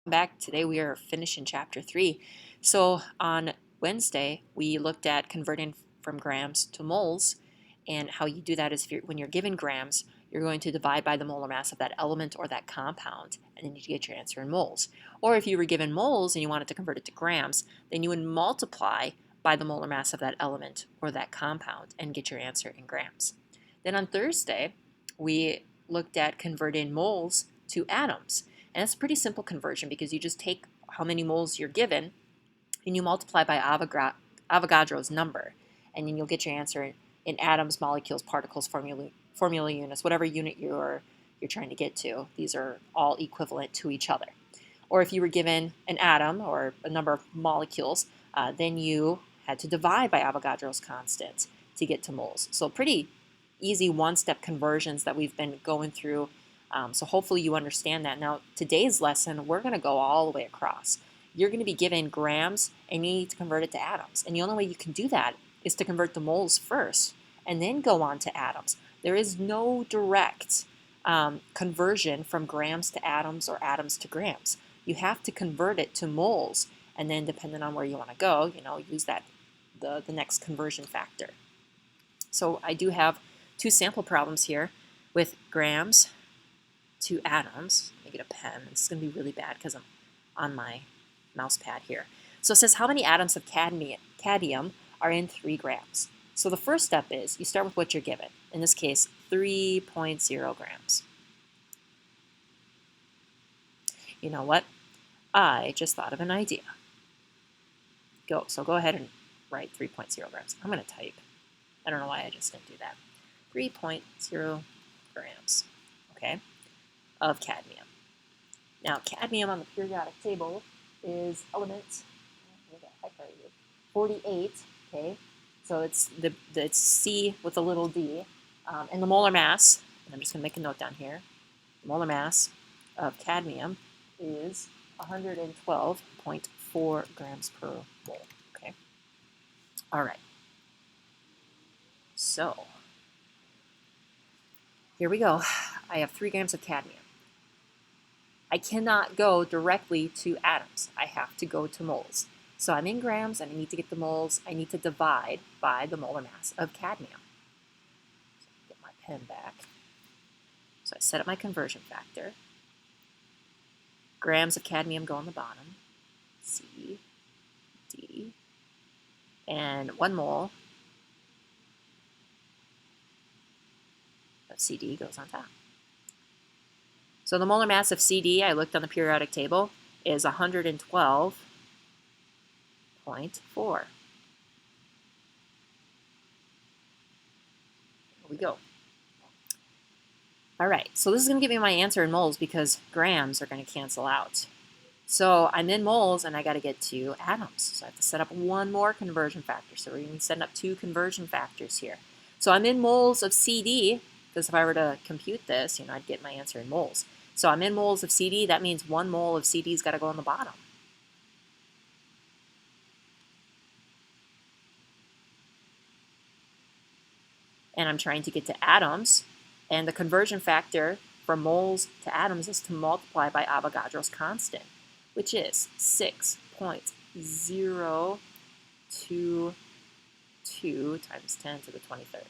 Back. Today we are finishing chapter 3. So on Wednesday we looked at converting from grams to moles, and how you do that is when you're given grams, you're going to divide by the molar mass of that element or that compound, and then you get your answer in moles. Or if you were given moles and you wanted to convert it to grams, then you would multiply by the molar mass of that element or that compound and get your answer in grams. Then on Thursday we looked at converting moles to atoms. And it's a pretty simple conversion because you just take how many moles you're given and you multiply by Avogadro's number. And then you'll get your answer in atoms, molecules, particles, formula units, whatever unit you're trying to get to. These are all equivalent to each other. Or if you were given an atom or a number of molecules, then you had to divide by Avogadro's constant to get to moles. So pretty easy one-step conversions that we've been going through. So hopefully you understand that. Now, today's lesson, we're going to go all the way across. You're going to be given grams and you need to convert it to atoms. And the only way you can do that is to convert the moles first and then go on to atoms. There is no direct conversion from grams to atoms or atoms to grams. You have to convert it to moles, and then depending on where you want to go, use that the next conversion factor. So I do have two sample problems here with grams to atoms. Let me get a pen. This is going to be really bad because I'm on my mouse pad here. So it says how many atoms of cadmium are in 3 grams. So the first step is you start with what you're given. In this case, 3.0 grams. You know what? I just thought of an idea. So go ahead and write 3.0 grams. I'm going to type. I don't know why I just didn't do that. 3.0 grams. Okay. Of cadmium. Now, cadmium on the periodic table is element, where the heck are you? 48, okay? So it's C with a little d. And the molar mass, and I'm just going to make a note down here, the molar mass of cadmium is 112.4 grams per mole, okay? All right. So, here we go. I have 3 grams of cadmium. I cannot go directly to atoms. I have to go to moles. So I'm in grams and I need to get the moles. I need to divide by the molar mass of cadmium. So get my pen back. So I set up my conversion factor. Grams of cadmium go on the bottom. C, D, and 1 mole of CD goes on top. So the molar mass of CD, I looked on the periodic table, is 112.4. Here we go. All right, so this is going to give me my answer in moles because grams are going to cancel out. So I'm in moles and I got to get to atoms. So I have to set up 1 more conversion factor. So we're going to be setting up 2 conversion factors here. So I'm in moles of CD, because if I were to compute this, I'd get my answer in moles. So I'm in moles of CD. That means 1 mole of CD's got to go on the bottom. And I'm trying to get to atoms. And the conversion factor from moles to atoms is to multiply by Avogadro's constant, which is 6.022 times 10 to the 23rd.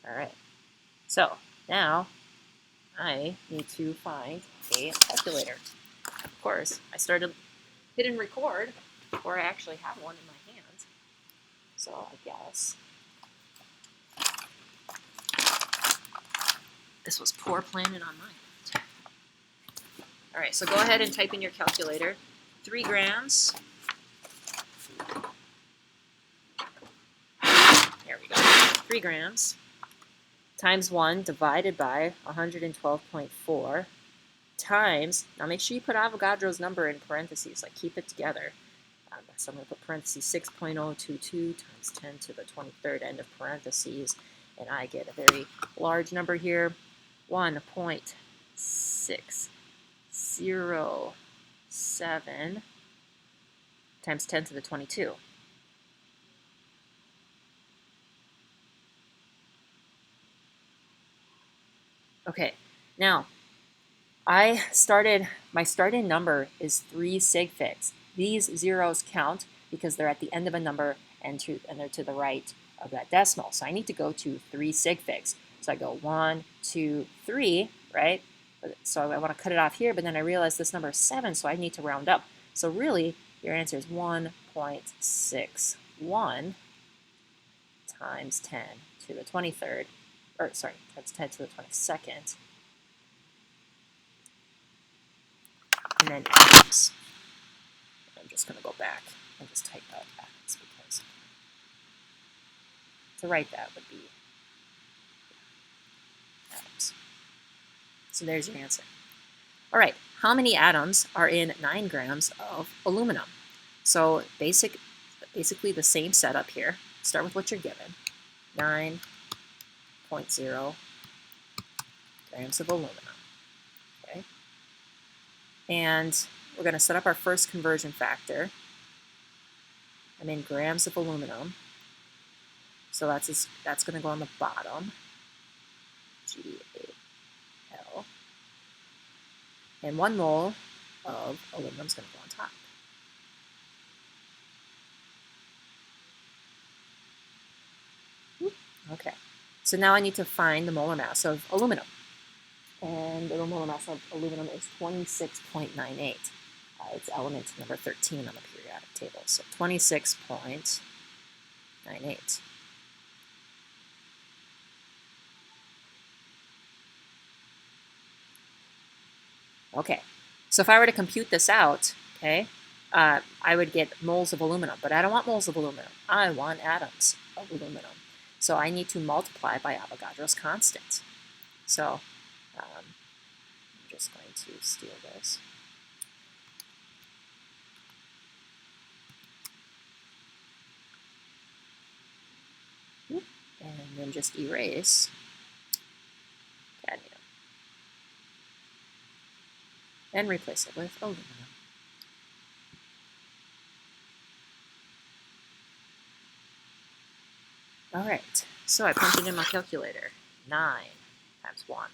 All right, so now I need to find a calculator. Of course, I started hitting record before I actually have one in my hand. So I guess this was poor planning on my end. All right, so go ahead and type in your calculator. 3 grams. There we go. 3 grams times 1 divided by 112.4 times, now make sure you put Avogadro's number in parentheses, like keep it together. So I'm going to put parentheses 6.022 times 10 to the 23rd, end of parentheses, and I get a very large number here, 1.607 times 10 to the 22. Okay, now my starting number is 3 sig figs. These zeros count because they're at the end of a number and they're to the right of that decimal. So I need to go to 3 sig figs. So I go 1, 2, 3, right? So I want to cut it off here, but then I realize this number is 7, so I need to round up. So really, your answer is 1.61 times 10 to the 23rd, or sorry, times 10 to the 22nd. And then atoms. I'm just going to go back and just type out atoms because to write that would be atoms. So there's your answer. All right, how many atoms are in 9 grams of aluminum? So basically the same setup here. Start with what you're given. 9.0 grams of aluminum. Okay. And we're going to set up our first conversion factor. I'm in grams of aluminum. So that's going to go on the bottom. GAL. And 1 mole of aluminum is going to go on top. Okay, so now I need to find the molar mass of aluminum. And the molar mass of aluminum is 26.98. It's element number 13 on the periodic table. So 26.98. Okay, so if I were to compute this out, okay, I would get moles of aluminum, but I don't want moles of aluminum. I want atoms of aluminum. So I need to multiply by Avogadro's constant. So I'm just going to steal this. And then just erase cadmium. And replace it with aluminum. All right, so I punched it in my calculator. 9 times 1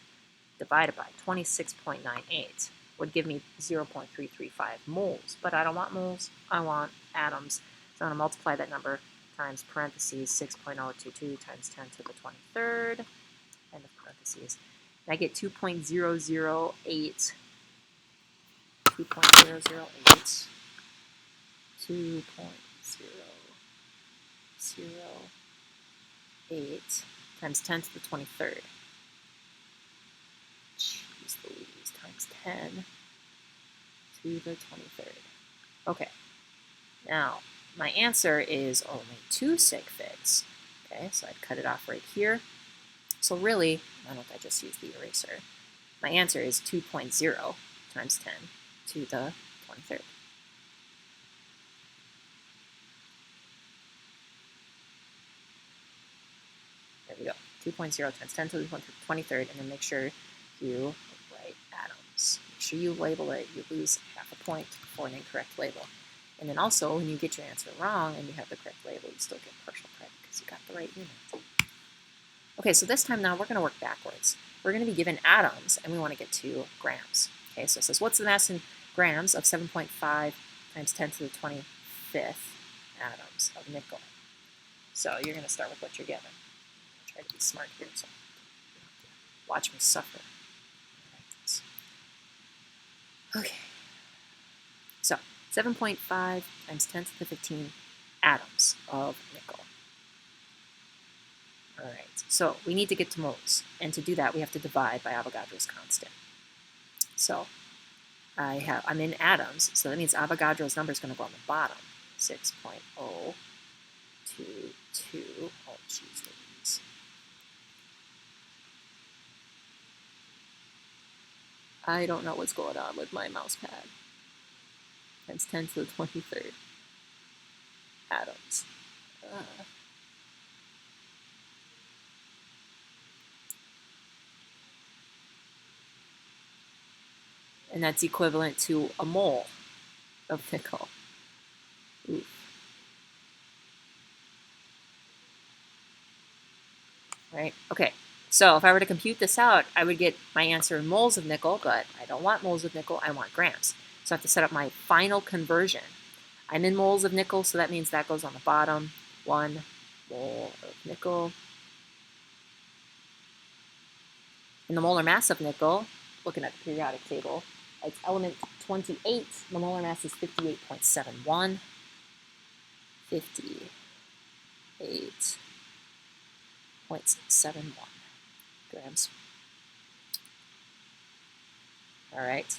divided by 26.98 would give me 0.335 moles. But I don't want moles, I want atoms. So I'm going to multiply that number times parentheses 6.022 times 10 to the 23rd, end of parentheses. And I get 2.008, 2.008, 2.008 times 10 to the 23rd. Jeez Louise, times 10 to the 23rd. Okay, now my answer is only 2 sig figs. Okay, so I'd cut it off right here. So really, why don't I just use the eraser? My answer is 2.0 times 10 to the 23rd. There we go. 2.0 times 10 to the 23rd, and then make sure you write atoms. Make sure you label it. You lose half a point for an incorrect label. And then also, when you get your answer wrong and you have the correct label, you still get partial credit because you got the right unit. Okay, so this time now we're going to work backwards. We're going to be given atoms, and we want to get to grams. Okay, so it says, what's the mass in grams of 7.5 times 10 to the 25th atoms of nickel? So you're going to start with what you're given. Try to be smart here, so watch me suffer. Okay, so 7.5 times 10 to the 15 atoms of nickel. All right, so we need to get to moles, and to do that we have to divide by Avogadro's constant. So I'm in atoms, so that means Avogadro's number is going to go on the bottom, 6.022. Oh, jeez Louise. I don't know what's going on with my mouse pad. Times 10 to the 23rd atoms. And that's equivalent to a mole of nickel. Oof. Right? Okay. So if I were to compute this out, I would get my answer in moles of nickel, but I don't want moles of nickel, I want grams. So I have to set up my final conversion. I'm in moles of nickel, so that means that goes on the bottom. 1 mole of nickel. In the molar mass of nickel, looking at the periodic table, it's element 28. The molar mass is 58.71. 58.71 grams. All right.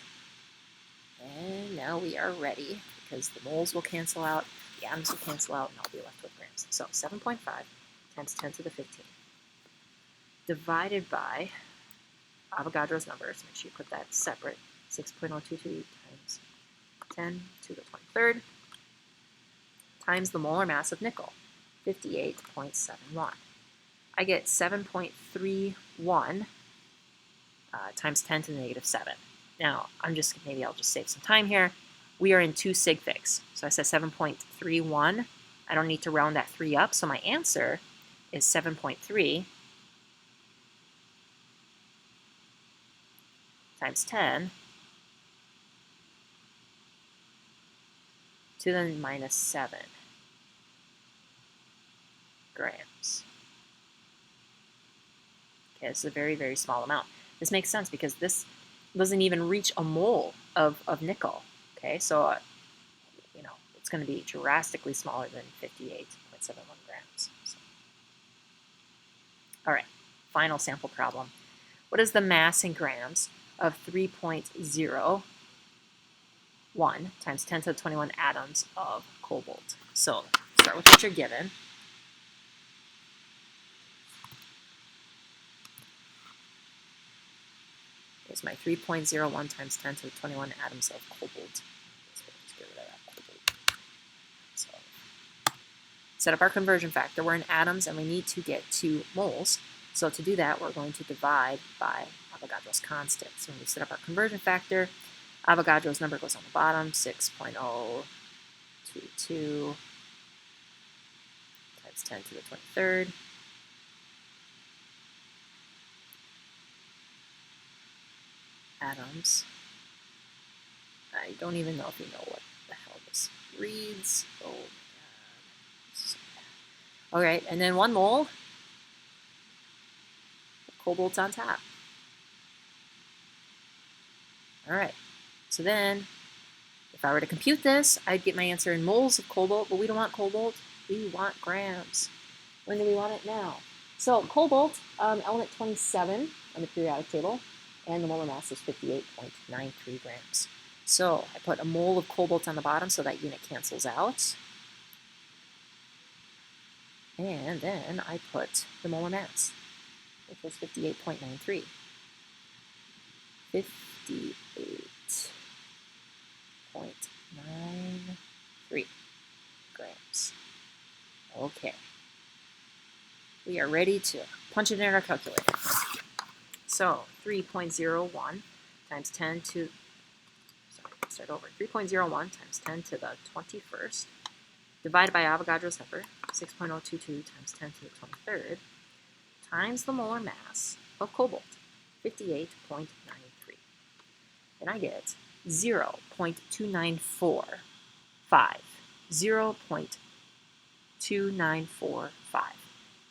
And now we are ready because the moles will cancel out, the atoms will cancel out, and I'll be left with grams. So 7.5 times 10 to the 15 divided by Avogadro's number, so make sure you put that separate, 6.022 times 10 to the 23rd, times the molar mass of nickel, 58.71. I get 7.31 times 10 to the negative 7. Now, maybe I'll just save some time here. We are in 2 sig figs. So I said 7.31. I don't need to round that 3 up, so my answer is 7.3 times 10 to the minus 7 grams. Okay, this is a very, very small amount. This makes sense because this doesn't even reach a mole of nickel. Okay, so it's going to be drastically smaller than 58.71 grams. So. All right, final sample problem. What is the mass in grams of 3.01 times 10 to the 21 atoms of cobalt? So start with what you're given. Here's my 3.01 times 10 to the 21 atoms of cobalt. So let's get rid of that cobalt. So set up our conversion factor. We're in atoms and we need to get 2 moles. So to do that, we're going to divide by Avogadro's constant. So when we set up our conversion factor, Avogadro's number goes on the bottom, 6.022 times 10 to the 23rd. Atoms. I don't even know if you know what the hell this reads. Oh my god. So all right, and then 1 mole. Cobalt's on top. All right, so then if I were to compute this, I'd get my answer in moles of cobalt, but we don't want cobalt, we want grams. When do we want it? Now. So cobalt, element 27 on the periodic table, and the molar mass is 58.93 grams. So I put a mole of cobalt on the bottom so that unit cancels out. And then I put the molar mass, which was 58.93. 58.93 grams. Okay. We are ready to punch it in our calculator. So 3.01 times 10 to, start over, 3.01 times 10 to the 21st, divided by Avogadro's number, 6.022 times 10 to the 23rd, times the molar mass of cobalt, 58.93. And I get 0.2945. 0.2945.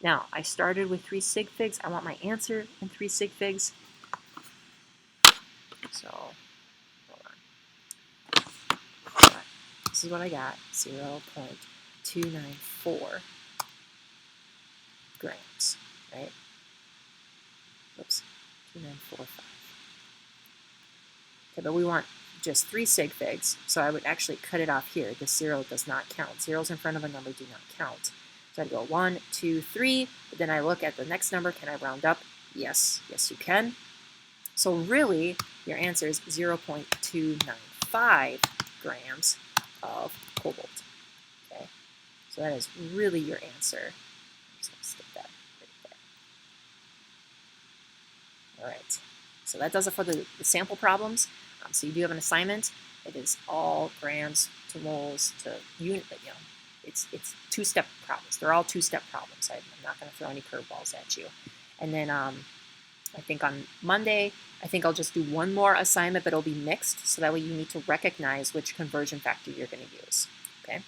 Now, I started with 3 sig figs. I want my answer in 3 sig figs. So, hold on. This is what I got, 0.294 grams, right? Oops, 2945. Okay, but we want just 3 sig figs, so I would actually cut it off here. This 0 does not count. Zeros in front of a number do not count. So I'd go 1, 2, 3, but then I look at the next number. Can I round up? Yes, yes you can. So really, your answer is 0.295 grams of cobalt. Okay, so that is really your answer. I'm just going to stick that right there. All right, so that does it for the sample problems. So you do have an assignment. It is all grams to moles to unit. It's 2-step problems. They're all 2-step problems. I'm not going to throw any curveballs at you. And then I think on Monday, I think I'll just do one more assignment, but it'll be mixed, so that way you need to recognize which conversion factor you're going to use. Okay.